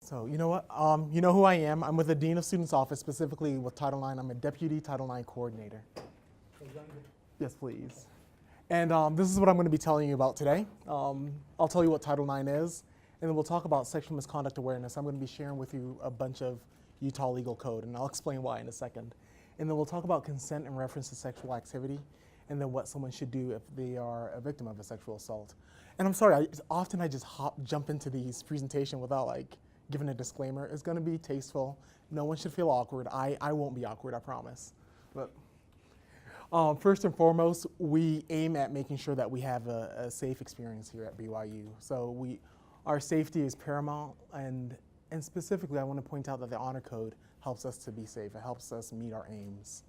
So you know what? You know who I am. I'm with the Dean of Students Office, specifically with Title IX. I'm a Deputy Title IX Coordinator. Yes, please. And this is what I'm going to be telling you about today. I'll tell you what Title IX is, and then we'll talk about sexual misconduct awareness. I'm going to be sharing with you a bunch of Utah legal code, and I'll explain why in a second. And then we'll talk about consent in reference to sexual activity, and then what someone should do if they are a victim of a sexual assault. And I'm sorry, often I just jump into these presentation without giving a disclaimer. It's going to be tasteful. No one should feel awkward. I won't be awkward, I promise. But first and foremost, we aim at making sure that we have a safe experience here at BYU. So our safety is paramount, and specifically I want to point out that the Honor Code helps us to be safe. It helps us meet our aims.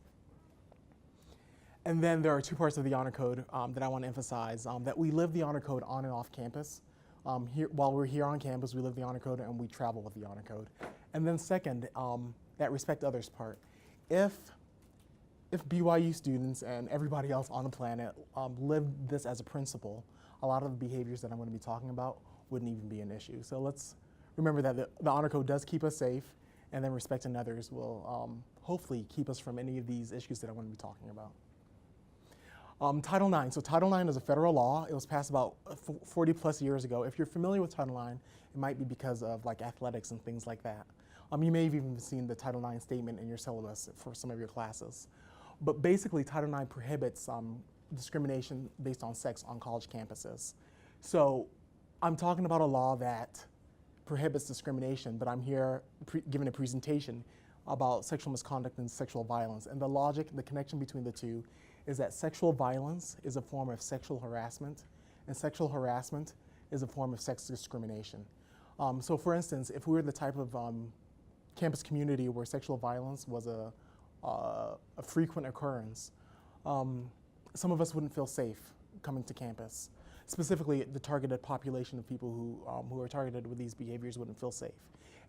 And then there are two parts of the Honor Code that I want to emphasize, that we live the Honor Code on and off campus. While we're here on campus, we live the Honor Code and we travel with the Honor Code. And then second, that respect others part. If BYU students and everybody else on the planet live this as a principle, a lot of the behaviors that I'm going to be talking about wouldn't even be an issue. So let's remember that the Honor Code does keep us safe, and then respecting others will hopefully keep us from any of these issues that I'm going to be talking about. Title IX. So Title IX is a federal law. It was passed about 40 plus years ago. If you're familiar with Title IX, it might be because of athletics and things like that. You may have even seen the Title IX statement in your syllabus for some of your classes. But basically, Title IX prohibits discrimination based on sex on college campuses. So I'm talking about a law that prohibits discrimination, but I'm here giving a presentation about sexual misconduct and sexual violence. And the logic, the connection between the two is that sexual violence is a form of sexual harassment, and sexual harassment is a form of sex discrimination. So for instance, if we were the type of campus community where sexual violence was a frequent occurrence, some of us wouldn't feel safe coming to campus. Specifically, the targeted population of people who are targeted with these behaviors wouldn't feel safe.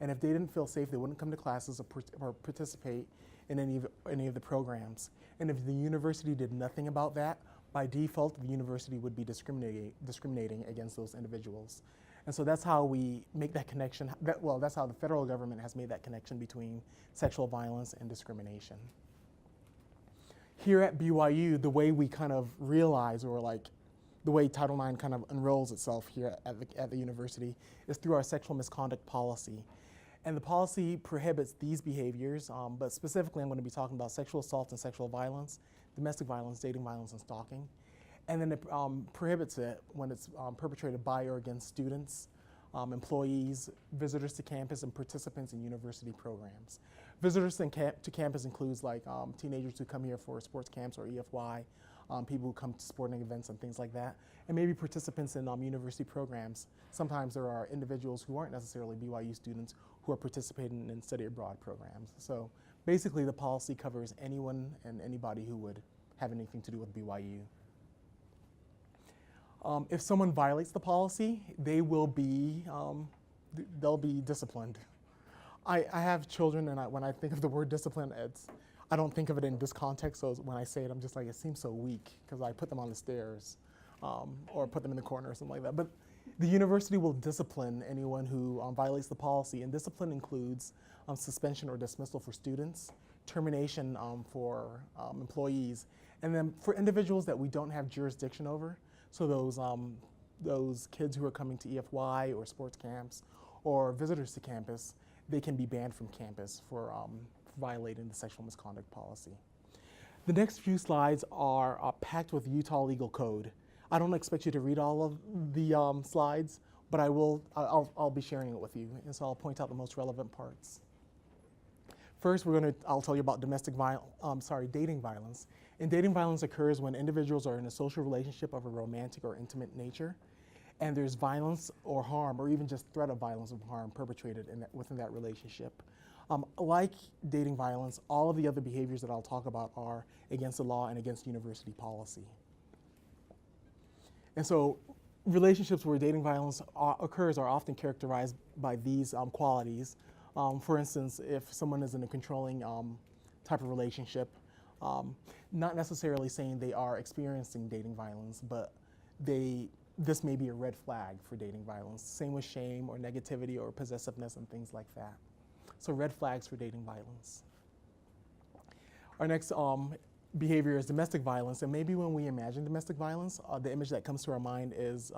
And if they didn't feel safe, they wouldn't come to classes or participate in any of the programs. And if the university did nothing about that, by default, the university would be discriminating against those individuals. And so that's how we make that connection. That's how the federal government has made that connection between sexual violence and discrimination. Here at BYU, the way we kind of realize, or the way Title IX kind of unrolls itself here at the university, is through our sexual misconduct policy. And the policy prohibits these behaviors, but specifically I'm going to be talking about sexual assault and sexual violence, domestic violence, dating violence, and stalking. And then it prohibits it when it's perpetrated by or against students, employees, visitors to campus, and participants in university programs. Visitors to campus includes teenagers who come here for sports camps or EFY, people who come to sporting events and things like that, and maybe participants in university programs. Sometimes there are individuals who aren't necessarily BYU students who are participating in study abroad programs. So basically the policy covers anyone and anybody who would have anything to do with BYU. If someone violates the policy, they will be, they'll be disciplined. I have children, and when I think of the word discipline, I don't think of it in this context, so when I say it, I'm just it seems so weak, because I put them on the stairs, or put them in the corner or something like that. But the university will discipline anyone who violates the policy, and discipline includes suspension or dismissal for students, termination for employees, and then for individuals that we don't have jurisdiction over, so those kids who are coming to EFY or sports camps or visitors to campus, they can be banned from campus for violating the sexual misconduct policy. The next few slides are packed with Utah legal code. I don't expect you to read all of the slides, but I'll be sharing it with you, and so I'll point out the most relevant parts. First, I'll tell you about dating violence. And dating violence occurs when individuals are in a social relationship of a romantic or intimate nature, and there's violence or harm, or even just threat of violence or harm perpetrated within that relationship. Like dating violence, all of the other behaviors that I'll talk about are against the law and against university policy. And so relationships where dating violence occurs are often characterized by these qualities. For instance, if someone is in a controlling type of relationship, not necessarily saying they are experiencing dating violence, but they this may be a red flag for dating violence. Same with shame or negativity or possessiveness and things like that. So red flags for dating violence. Our next behavior is domestic violence. And maybe when we imagine domestic violence, the image that comes to our mind is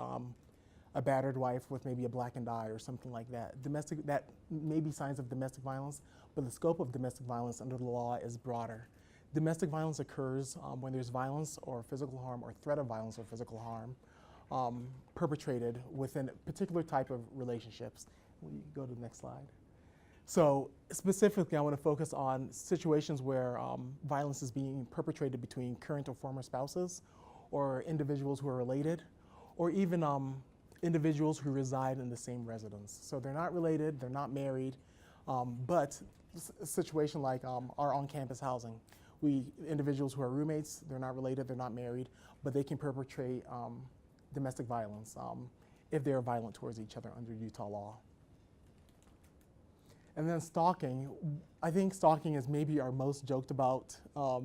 a battered wife with maybe a blackened eye or something like that. That may be signs of domestic violence, but the scope of domestic violence under the law is broader. Domestic violence occurs when there's violence or physical harm or threat of violence or physical harm perpetrated within a particular type of relationships. We go to the next slide. So specifically, I want to focus on situations where violence is being perpetrated between current or former spouses, or individuals who are related, or even individuals who reside in the same residence. So they're not related, they're not married, but a situation like our on-campus housing. Individuals who are roommates, they're not related, they're not married, but they can perpetrate domestic violence if they're violent towards each other under Utah law. And then stalking. I think stalking is maybe our most joked about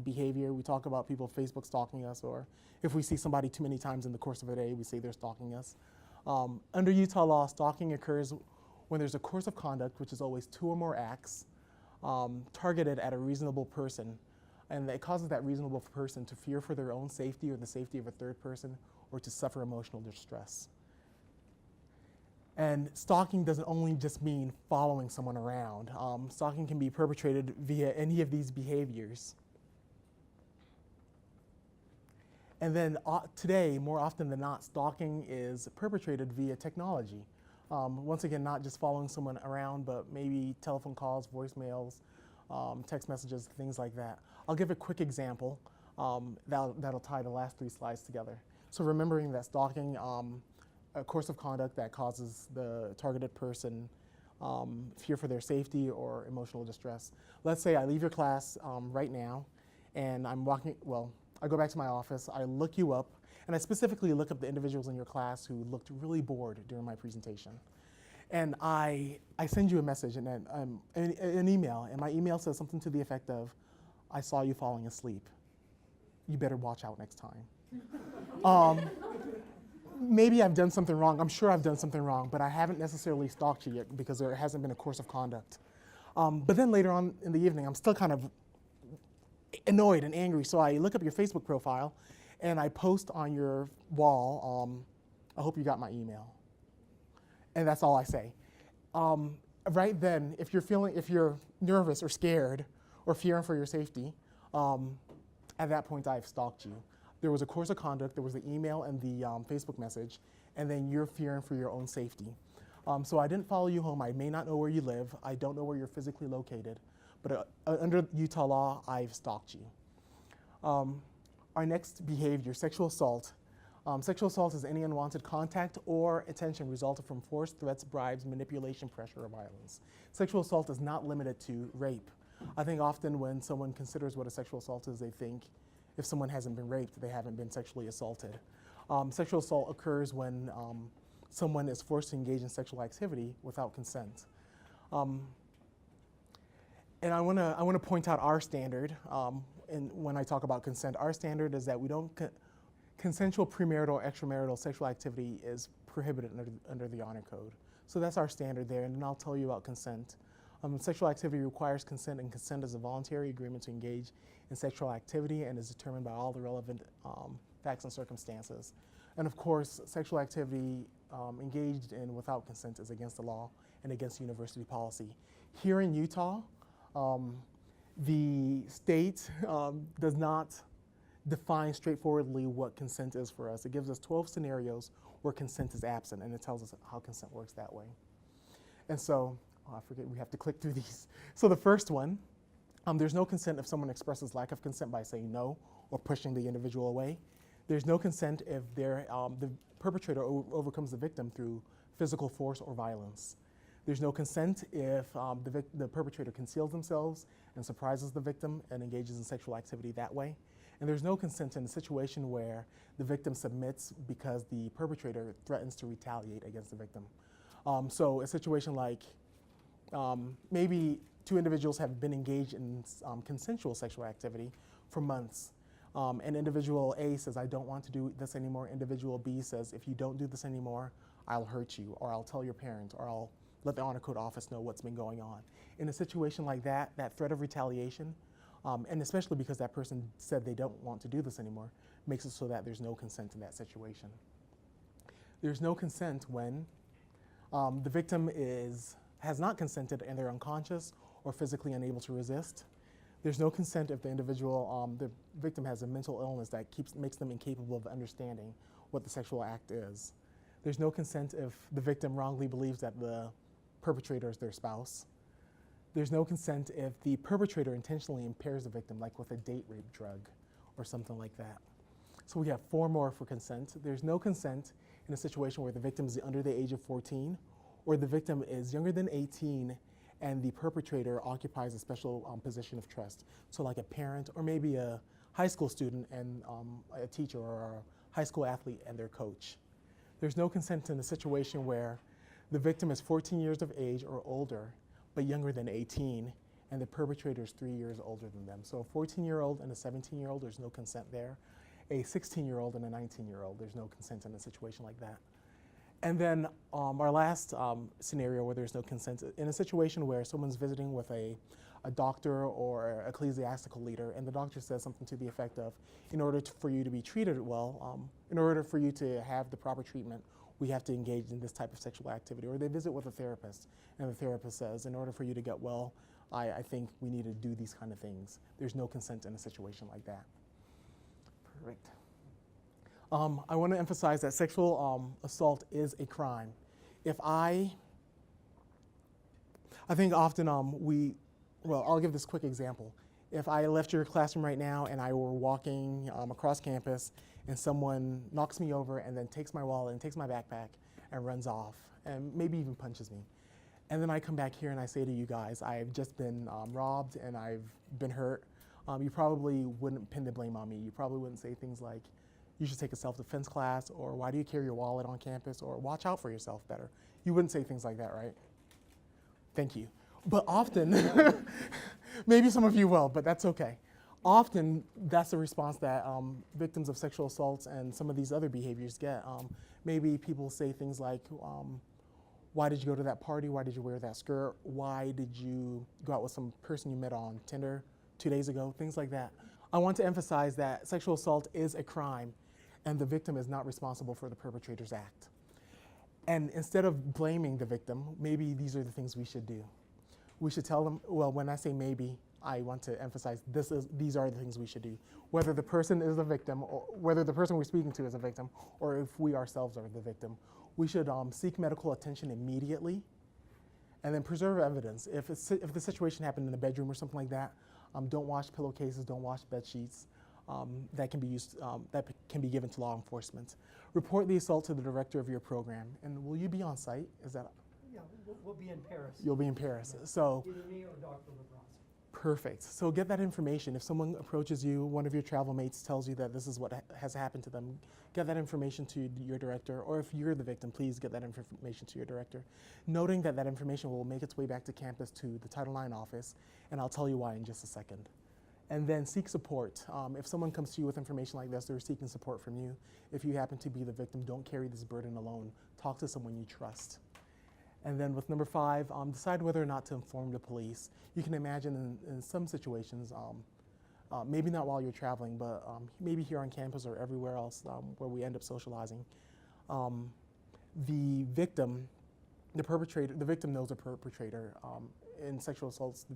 behavior. We talk about people Facebook stalking us, or if we see somebody too many times in the course of a day, we say they're stalking us. Under Utah law, stalking occurs when there's a course of conduct, which is always 2 or more acts, targeted at a reasonable person, and it causes that reasonable person to fear for their own safety or the safety of a third person, or to suffer emotional distress. And stalking doesn't only just mean following someone around. Stalking can be perpetrated via any of these behaviors. And then today, more often than not, stalking is perpetrated via technology. Once again, not just following someone around, but maybe telephone calls, voicemails, text messages, things like that. I'll give a quick example that'll tie the last 3 slides together. So remembering that stalking, a course of conduct that causes the targeted person fear for their safety or emotional distress. Let's say I leave your class right now, and I go back to my office, I look you up, and I specifically look up the individuals in your class who looked really bored during my presentation. And I send you a message and an email, and my email says something to the effect of, "I saw you falling asleep. You better watch out next time." Maybe I've done something wrong. I'm sure I've done something wrong, but I haven't necessarily stalked you yet because there hasn't been a course of conduct. But then later on in the evening, I'm still kind of annoyed and angry, so I look up your Facebook profile and I post on your wall, "I hope you got my email." And that's all I say. Right then, if you're nervous or scared or fearing for your safety, at that point I've stalked you. There was a course of conduct, there was the email and the Facebook message, and then you're fearing for your own safety. So I didn't follow you home. I may not know where you live. I don't know where you're physically located, but under Utah law, I've stalked you. Our next behavior, sexual assault. Sexual assault is any unwanted contact or attention resulting from force, threats, bribes, manipulation, pressure, or violence. Sexual assault is not limited to rape. I think often when someone considers what a sexual assault is, they think if someone hasn't been raped, they haven't been sexually assaulted. Sexual assault occurs when someone is forced to engage in sexual activity without consent. And I want to point out our standard. And when I talk about consent, our standard is that we don't consensual premarital or extramarital sexual activity is prohibited under the Honor Code. So that's our standard there, and then I'll tell you about consent. Sexual activity requires consent, and consent is a voluntary agreement to engage in sexual activity and is determined by all the relevant facts and circumstances. And of course, sexual activity engaged in without consent is against the law and against university policy. Here in Utah, the state does not define straightforwardly what consent is for us. It gives us 12 scenarios where consent is absent, and it tells us how consent works that way. And so, I forget, we have to click through these. So the first one, there's no consent if someone expresses lack of consent by saying no or pushing the individual away. There's no consent if the perpetrator overcomes the victim through physical force or violence. There's no consent if the perpetrator conceals themselves and surprises the victim and engages in sexual activity that way. And there's no consent in a situation where the victim submits because the perpetrator threatens to retaliate against the victim. So a situation like maybe two individuals have been engaged in consensual sexual activity for months. And individual A says, I don't want to do this anymore. Individual B says, if you don't do this anymore, I'll hurt you, or I'll tell your parents, or I'll let the Honor Code office know what's been going on. In a situation like that, that threat of retaliation, and especially because that person said they don't want to do this anymore, makes it so that there's no consent in that situation. There's no consent when the victim has not consented and they're unconscious or physically unable to resist. There's no consent if the individual, the victim has a mental illness that makes them incapable of understanding what the sexual act is. There's no consent if the victim wrongly believes that the perpetrator is their spouse. There's no consent if the perpetrator intentionally impairs the victim, like with a date rape drug or something like that. So we have 4 more for consent. There's no consent in a situation where the victim is under the age of 14, or the victim is younger than 18 and the perpetrator occupies a special position of trust. So like a parent, or maybe a high school student and a teacher, or a high school athlete and their coach. There's no consent in a situation where the victim is 14 years of age or older, but younger than 18, and the perpetrator is 3 years older than them. So a 14-year-old and a 17-year-old, there's no consent there. A 16-year-old and a 19-year-old, there's no consent in a situation like that. And then our last scenario where there's no consent, in a situation where someone's visiting with a doctor or ecclesiastical leader, and the doctor says something to the effect of, in order for you to be treated well, in order for you to have the proper treatment, we have to engage in this type of sexual activity. Or they visit with a therapist, and the therapist says, in order for you to get well, I think we need to do these kind of things. There's no consent in a situation like that. Perfect. I want to emphasize that sexual assault is a crime. I think often I'll give this quick example. If I left your classroom right now and I were walking across campus and someone knocks me over and then takes my wallet and takes my backpack and runs off and maybe even punches me, and then I come back here and I say to you guys, I've just been robbed and I've been hurt, you probably wouldn't pin the blame on me. You probably wouldn't say things like, you should take a self-defense class, or why do you carry your wallet on campus, or watch out for yourself better. You wouldn't say things like that, right? Thank you. But often, maybe some of you will, but that's okay. Often, that's the response that victims of sexual assaults and some of these other behaviors get. Maybe people say things like, why did you go to that party? Why did you wear that skirt? Why did you go out with some person you met on Tinder 2 days ago? Things like that. I want to emphasize that sexual assault is a crime, and the victim is not responsible for the perpetrator's act. And instead of blaming the victim, maybe these are the things we should do. We should tell them, well, when I say maybe, I want to emphasize these are the things we should do. Whether the person is the victim, or whether the person we're speaking to is a victim, or if we ourselves are the victim, we should seek medical attention immediately, and then preserve evidence. If the situation happened in the bedroom or something like that, don't wash pillowcases, don't wash bed sheets. That can be used, that can be given to law enforcement. Report the assault to the director of your program. And will you be on site? Is that? Yeah, we'll be in Paris. You'll be in Paris. So. Either me or Dr. LeBron. Perfect. So get that information. If someone approaches you, one of your travel mates tells you that this is what has happened to them, get that information to your director, or if you're the victim, please get that information to your director, noting that that information will make its way back to campus to the Title IX office, and I'll tell you why in just a second. And then seek support. If someone comes to you with information like this, they're seeking support from you. If you happen to be the victim, don't carry this burden alone. Talk to someone you trust. And then with number 5, decide whether or not to inform the police. You can imagine in some situations, maybe not while you're traveling, but maybe here on campus or everywhere else where we end up socializing, the victim knows a perpetrator. In sexual assaults,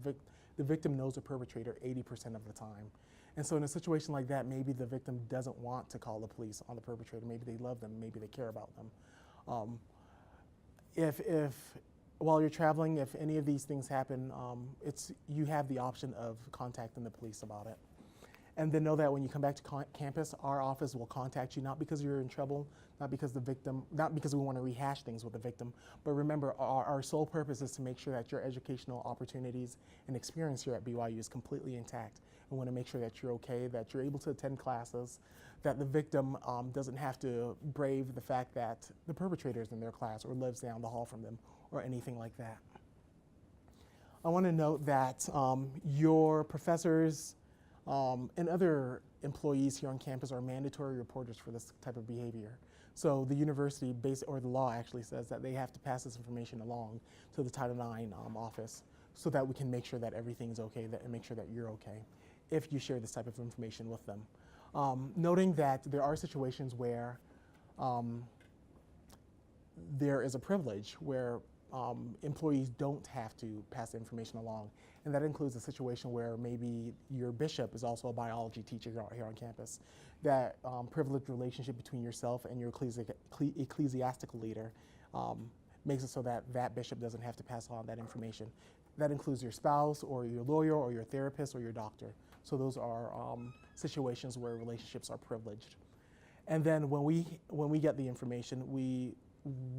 the victim knows a perpetrator 80% of the time. And so in a situation like that, maybe the victim doesn't want to call the police on the perpetrator. Maybe they love them, maybe they care about them. If while you're traveling, if any of these things happen, you have the option of contacting the police about it. And then know that when you come back to campus, our office will contact you, not because you're in trouble, not because we want to rehash things with the victim, but remember, our sole purpose is to make sure that your educational opportunities and experience here at BYU is completely intact. We want to make sure that you're okay, that you're able to attend classes, that the victim doesn't have to brave the fact that the perpetrator is in their class or lives down the hall from them or anything like that. I want to note that your professors, and other employees here on campus are mandatory reporters for this type of behavior. So the university, or the law actually says that they have to pass this information along to the Title IX office so that we can make sure that everything's okay and make sure that you're okay if you share this type of information with them. Noting that there are situations where there is a privilege where employees don't have to pass the information along. And that includes a situation where maybe your bishop is also a biology teacher here on campus. That privileged relationship between yourself and your ecclesiastical leader makes it so that that bishop doesn't have to pass on that information. That includes your spouse or your lawyer or your therapist or your doctor. So those are situations where relationships are privileged. And then when we get the information, we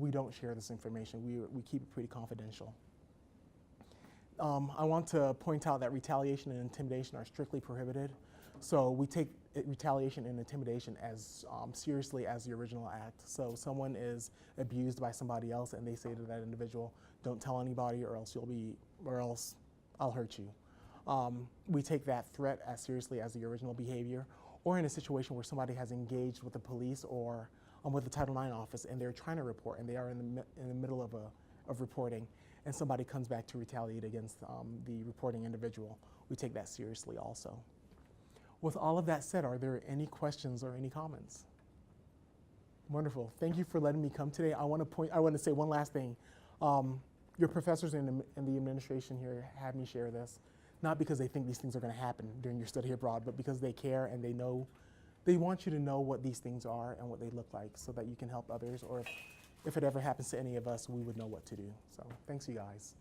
don't share this information. We keep it pretty confidential. I want to point out that retaliation and intimidation are strictly prohibited. So we take retaliation and intimidation as seriously as the original act. So someone is abused by somebody else and they say to that individual, don't tell anybody or else I'll hurt you. We take that threat as seriously as the original behavior, or in a situation where somebody has engaged with the police or with the Title IX office and they're trying to report and they are in the middle of reporting and somebody comes back to retaliate against the reporting individual. We take that seriously also. With all of that said, are there any questions or any comments? Wonderful. Thank you for letting me come today. I want to say one last thing. Your professors in the administration here had me share this, not because they think these things are going to happen during your study abroad, but because they care and they want you to know what these things are and what they look like so that you can help others, or if it ever happens to any of us, we would know what to do. So thanks, you guys.